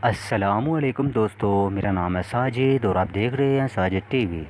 अस्सलामुअलैकुम दोस्तों, मेरा नाम है साजिद और आप देख रहे हैं साजिद टीवी।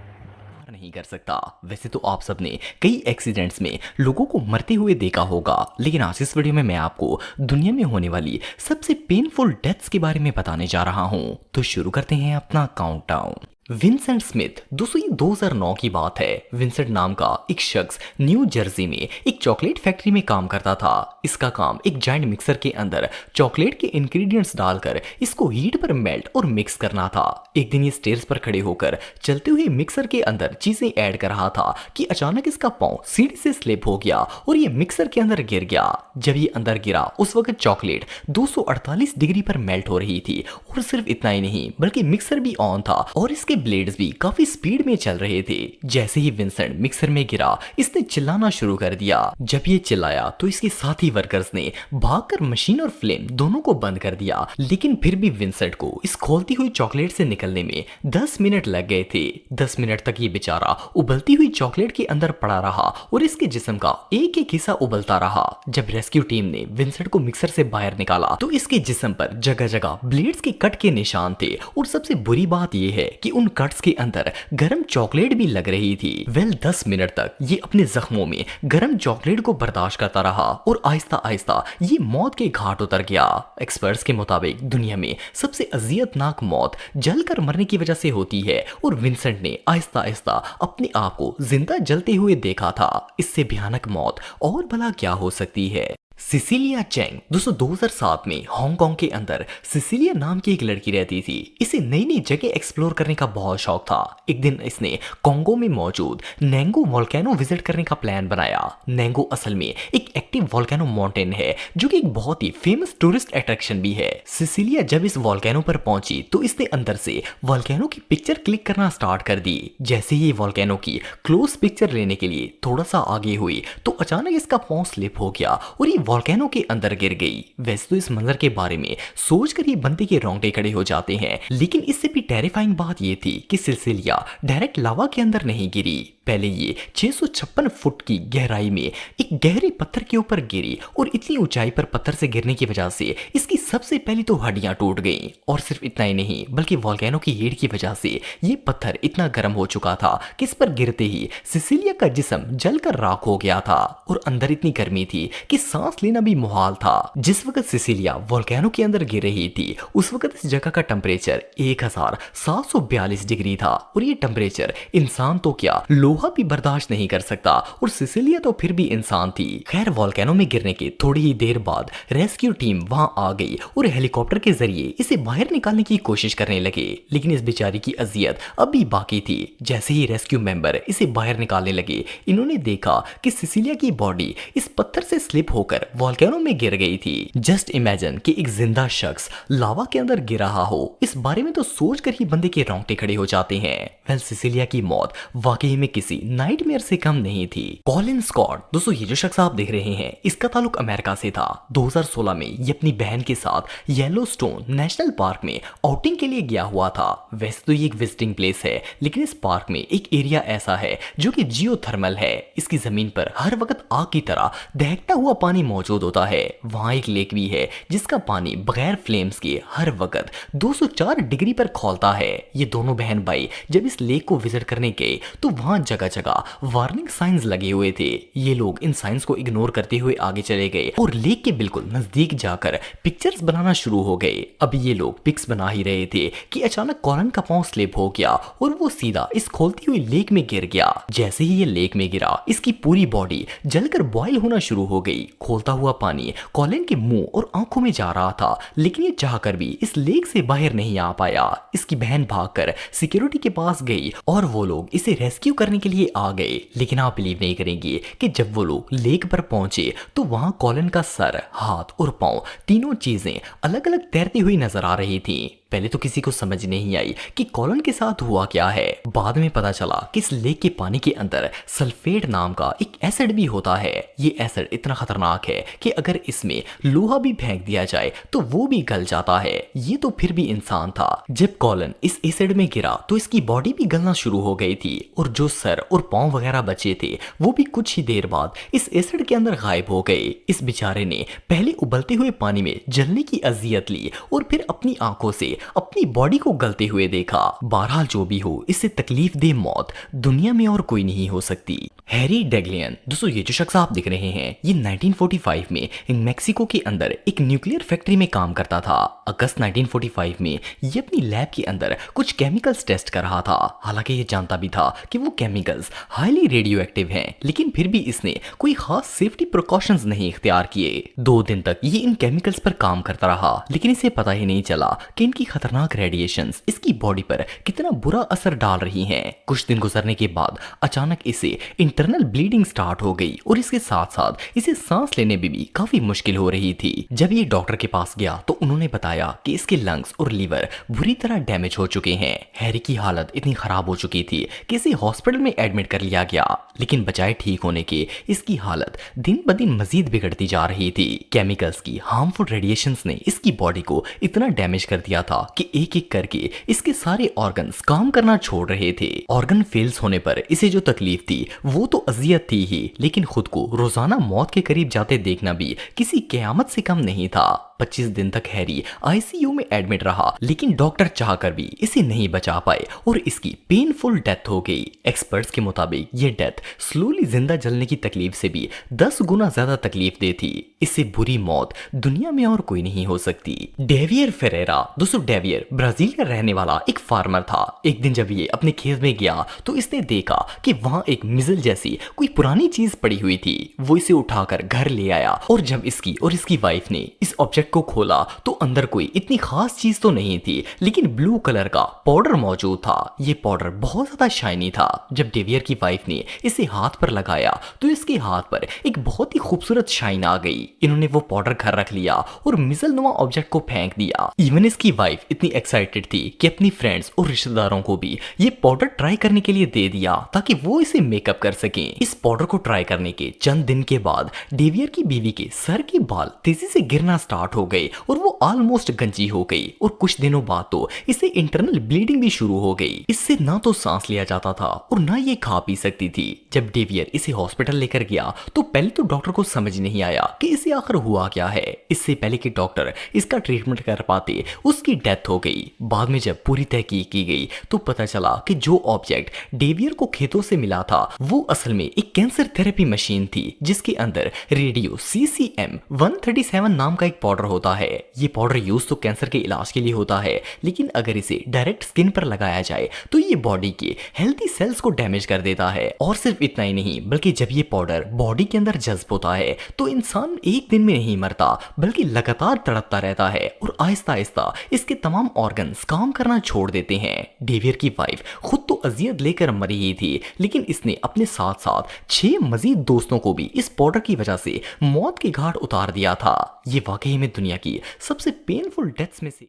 नहीं कर सकता। वैसे तो आप सबने कई एक्सीडेंट्स में लोगों को मरते हुए देखा होगा, लेकिन आज इस वीडियो में मैं आपको दुनिया में होने वाली सबसे पेनफुल डेथ्स के बारे में बताने जा रहा हूं। तो शुरू करते हैं अपना काउंटडाउन। Vincent Smith. दोस्तों ये 2009 की बात है। विंसेंट नाम का एक शख्स न्यू जर्सी में एक चॉकलेट फैक्ट्री में काम करता था। इसका काम एक जायंट मिक्सर के अंदर चॉकलेट के इंग्रेडिएंट्स डालकर इसको हीट पर मेल्ट और मिक्स करना था। एक दिन ये स्टेयर्स पर खड़े होकर चलते हुए मिक्सर के अंदर चीजें ऐड कर रहा था कि अचानक इसका पांव सीढ़ी से स्लिप हो गया और ये मिक्सर के अंदर गिर गया। जब ये अंदर गिरा उस वक्त चॉकलेट 248 डिग्री पर मेल्ट हो रही थी और सिर्फ इतना ही नहीं बल्कि मिक्सर भी ऑन था और इसके ब्लेड्स भी काफी स्पीड में चल रहे थे। जैसे ही विंसेंट मिक्सर में गिरा इसने चिल्लाना शुरू कर दिया। जब ये चिल्लाया तो इसके साथी वर्कर्स ने भागकर मशीन और फ्लेम दोनों को बंद कर दिया, लेकिन फिर भी विंसेंट को इस खोलती हुई चॉकलेट से निकलने में 10 मिनट लग गए थे। 10 मिनट तक ये बेचारा उबलती हुई चॉकलेट के अंदर पड़ा रहा और इसके जिस्म का एक एक हिस्सा उबलता रहा। जब रेस्क्यू टीम ने विंसेंट को मिक्सर से बाहर निकाला तो इसके जिस्म पर जगह जगह ब्लेड्स के कट के निशान थे और सबसे बुरी बात यह है कि उन कट्स के अंदर गर्म चॉकलेट भी लग रही थी। 10 मिनट तक ये अपने जख्मों में गर्म चॉकलेट को बर्दाश्त करता रहा और आहिस्ता आहिस्ता ये मौत के घाट उतर गया। एक्सपर्ट्स के मुताबिक दुनिया में सबसे अजियतनाक मौत जलकर मरने की वजह से होती है और विंसेंट ने आहिस्ता आहिस्ता अपने आप को जिंदा जलते हुए देखा था। इससे भयानक मौत और भला क्या हो सकती है। Cecilia Cheng. दोस्तों 2007 में हांगकांग के अंदर सिसिलिया नाम की एक लड़की रहती थी। इसे नई नई जगह एक्सप्लोर करने का बहुत शौक था। एक दिन इसने कोंगो में मौजूद नेंगो वोल्केनो विजिट करने का प्लान बनाया। नेंगो असल में एक एक्टिव वोल्केनो माउंटेन है जो कि एक बहुत ही फेमस टूरिस्ट अट्रैक्शन भी है। सिसिलिया जब इस वोल्केनो पर पहुंची तो इसने अंदर से वोल्केनो की पिक्चर क्लिक करना स्टार्ट कर दी। जैसे ही वोल्केनो की क्लोज पिक्चर लेने के लिए थोड़ा सा आगे हुई तो अचानक इसका पांव स्लिप हो गया और ये वोल्केनो के अंदर गिर गई। वैसे तो इस मंजर के बारे में सोचकर ही बंदे के रोंगटे खड़े हो जाते हैं, लेकिन इससे भी टेरिफाइंग बात यह थी कि सिलसिलिया डायरेक्ट लावा के अंदर नहीं गिरी। पहले ये 656 फुट की गहराई में एक गहरे पत्थर के ऊपर गिरी और इतनी ऊंचाई पर पत्थर से गिरने की वजह से इसकी सबसे पहली तो हड्डियां टूट गईं। और सिर्फ इतना ही नहीं बल्कि वोल्केनो की हीट की वजह से ये पत्थर इतना गर्म हो चुका था कि इस पर गिरते ही सिसिलिया का जिस्म जलकर राख हो गया था और अंदर इतनी गर्मी थी कि सांस लेना भी मुहाल था। जिस वक्त सिसिलिया वोल्केनो के अंदर गिर रही थी उस वक्त इस जगह का टेम्परेचर 1742 डिग्री था और ये टेम्परेचर इंसान तो क्या लोहा भी बर्दाश्त नहीं कर सकता और सिसिलिया तो फिर भी इंसान थी। खैर वोल्केनो में गिरने के थोड़ी ही देर बाद रेस्क्यू टीम वहां आ गई और हेलीकॉप्टर के जरिए इसे बाहर निकालने की कोशिश करने लगे, लेकिन इस बेचारी की अजियत अभी बाकी थी। जैसे ही रेस्क्यू मेंबर इसे बाहर निकालने लगे इन्होंने देखा कि सिसिलिया की बॉडी इस पत्थर से स्लिप होकर वोल्केनो में गिर गई थी। जस्ट इमेजिन कि एक जिंदा शख्स लावा के अंदर गिर रहा हो। इस बारे में तो सोचकर ही बंदे के रोंगटे खड़े हो जाते हैं। सिसिलिया की मौत वाकई में किसी नाइटमेयर से कम नहीं थी। Colin Scott. दोस्तों ये जो शख्स आप देख रहे हैं इसका ताल्लुक अमेरिका से था। 2016 में ये अपनी बहन के साथ येलोस्टोन नेशनल पार्क में आउटिंग के लिए गया हुआ था। वैसे तो ये एक विजिटिंग प्लेस है, लेकिन इस पार्क में एक एरिया ऐसा है जो कि जियोथर्मल है। इसकी जमीन पर हर वक्त आग की तरह दहकता हुआ पानी मौजूद होता है। वहां एक लेक भी है जिसका पानी बगैर फ्लेम्स के हर वक्त 204 डिग्री पर खौलता है। ये दोनों बहन भाई जब इस लेक को विजिट करने गए तो वहां जगह जगह वार्निंग साइंस लगे हुए थे। ये लोग इन साइंस को इग्नोर करते हुए आगे चले गए और लेक के बिल्कुल नजदीक जाकर पिक्चर्स बनाना शुरू हो गए। अभी ये लोग पिक्स बना ही रहे थे कि अचानक कॉलन का पांव स्लिप हो गया और वो सीधा इस खोलती हुई लेक में गिर गया। जैसे ही ये लेक में गिरा इसकी पूरी बॉडी जलकर बॉयल होना शुरू हो गई। खोलता हुआ पानी कॉलिन के मुंह और आंखों में जा रहा था, लेकिन ये चाहकर भी इस लेक से बाहर नहीं आ पाया। इसकी बहन भागकर सिक्योरिटी के पास गई और वो लोग इसे रेस्क्यू करने के लिए आ गए। लेकिन आप बिलीव नहीं करेंगे कि जब वो लोग लेक पर पहुंचे तो वहां कॉलिन का सर, हाथ और पांव तीनों चीजें अलग अलग तैरती हुई नजर आ रही थी। पहले तो किसी को समझ नहीं आई कि कॉलन के साथ हुआ क्या है। बाद में पता चला कि इस लेक के पानी के अंदर सल्फेट नाम का एक एसिड भी होता है। ये एसिड इतना खतरनाक है कि अगर इसमें लोहा भी फेंक दिया जाए तो वो भी गल जाता है। ये तो फिर भी इंसान था। जब कॉलन इस एसिड में गिरा तो इसकी बॉडी भी गलना शुरू हो गई थी और जो सर और पांव वगैरह बचे थे वो भी कुछ ही देर बाद इस एसिड के अंदर गायब हो गए। इस बेचारे ने पहले उबलते हुए पानी में जलने की अजियत ली और फिर अपनी आंखों से अपनी बॉडी को गलते हुए देखा। बहरहाल जो भी हो, इससे तकलीफ दे मौत दुनिया में और कोई नहीं हो सकती। हैरी डेग्लियन, दोस्तों ये जो शख्स आप दिख रहे हैं ये 1945 में मेक्सिको के अंदर एक न्यूक्लियर फैक्ट्री में काम करता था। अगस्त 1945 में ये अपनी लैब के अंदर कुछ केमिकल्स टेस्ट कर रहा था। हालांकि ये जानता भी था कि वो केमिकल्स हाईली रेडियो एक्टिव हैं, लेकिन फिर भी इसने कोई खास सेफ्टी प्रिकॉशंस नहीं इख्तियार किए। 2 दिन तक ये इन केमिकल्स पर काम करता रहा, लेकिन इसे पता ही नहीं चला कि इनकी खतरनाक रेडिएशंस इसकी बॉडी पर कितना बुरा असर डाल रही हैं। कुछ दिन गुजरने के बाद अचानक इसे इंटरनल ब्लीडिंग स्टार्ट हो गई और इसके साथ साथ इसे सांस लेने में भी काफी मुश्किल हो रही थी। जब ये डॉक्टर के पास गया तो उन्होंने बताया कि इसके लंग्स और लीवर बुरी तरह डैमेज हो चुके हैं। हैरी की हालत इतनी खराब हो चुकी थी कि इसे हॉस्पिटल में एडमिट कर लिया गया, लेकिन बजाय ठीक होने के इसकी हालत दिन ब दिन मजीद बिगड़ती जा रही थी। केमिकल्स की हार्मफुल रेडिएशंस ने इसकी बॉडी को इतना डैमेज कर दिया था कि एक एक करके इसके सारे ऑर्गन्स काम करना छोड़ रहे थे। ऑर्गन फेल्स होने पर इसे जो तकलीफ थी वो तो अजियत थी ही, लेकिन खुद को रोजाना मौत के करीब जाते देखना भी किसी क़यामत से कम नहीं था। 25 दिन तक हैरी आईसीयू में एडमिट रहा, लेकिन डॉक्टर चाहकर भी इसे नहीं बचा पाए और इसकी पेनफुल डेथ हो गई। एक्सपर्ट्स के मुताबिक ये डेथ स्लोली जिंदा जलने की तकलीफ से भी 10 गुना ज्यादा तकलीफ देती। इससे बुरी मौत दुनिया में और कोई नहीं हो सकती। डेवियर फेरेरा, दोस्तों डेवियर ब्राजील का रहने वाला एक फार्मर था। एक दिन जब ये अपने खेत में गया तो इसने देखा कि वहां एक मिजल जैसी कोई पुरानी चीज पड़ी हुई थी। वो इसे उठाकर घर ले आया और जब इसकी और इसकी वाइफ ने इस ऑब्जेक्ट को खोला तो अंदर कोई इतनी खास चीज तो नहीं थी, लेकिन ब्लू कलर का पाउडर मौजूद था। ये पाउडर बहुत ज्यादा शाइनी था। जब डेवियर की वाइफ ने इसे हाथ पर लगाया तो इसके हाथ पर एक बहुत ही खूबसूरत शाइन आ गई। इन्होंने वो पाउडर घर रख लिया और मिजल नुमा ऑब्जेक्ट को फेंक दिया। इवन इसकी वाइफ इतनी एक्साइटेड थी कि अपनी फ्रेंड्स और रिश्तेदारों को भी ये पाउडर ट्राई करने के लिए दे दिया ताकि वो इसे मेकअप कर सकें। इस पाउडर को ट्राई करने के चंद दिन के बाद डेवियर की बीवी के सर के बाल तेजी से गिरना स्टार्ट हो गए और वो ऑलमोस्ट गंजी हो गई और कुछ दिनों बाद तो इसे इंटरनल ब्लीडिंग भी शुरू हो गई। इससे ना तो सांस लिया जाता था और ना ये खा पी सकती थी। जब डेवियर इसे हॉस्पिटल लेकर गया तो पहले तो डॉक्टर को समझ नहीं आया कि इसे आखिर हुआ क्या है। इससे पहले कि डॉक्टर इसका ट्रीटमेंट कर पाते उसकी डेथ हो गई। बाद में जब पूरी तहकीक की गई तो पता चला कि जो ऑब्जेक्ट डेवियर को खेतों से मिला था वो असल में एक कैंसर थेरेपी मशीन थी, जिसके अंदर रेडियो CCM 137 नाम का एक पाउडर होता है। ये पाउडर यूज तो कैंसर के इलाज के लिए होता है, लेकिन अगर इसे डायरेक्ट स्किन पर लगाया जाए तो ये बॉडी के हेल्थी सेल्स को डैमेज कर देता है। और सिर्फ इतना ही नहीं, बल्कि जब ये पाउडर बॉडी के अंदर जज्ब होता है तो इंसान एक दिन में नहीं मरता, बल्कि लगातार तड़पता रहता है और आहिस्ता आहिस्ता इसके तमाम ऑर्गन्स काम करना छोड़ देते हैं। डेवियर की वाइफ खुद तो अजियत लेकर मरी ही थी, लेकिन इसने अपने साथ साथ 6 मजीद दोस्तों को भी इस पाउडर की वजह से मौत के घाट उतार दिया था। ये वाकई में दुनिया की सबसे पेनफुल डेथ्स में से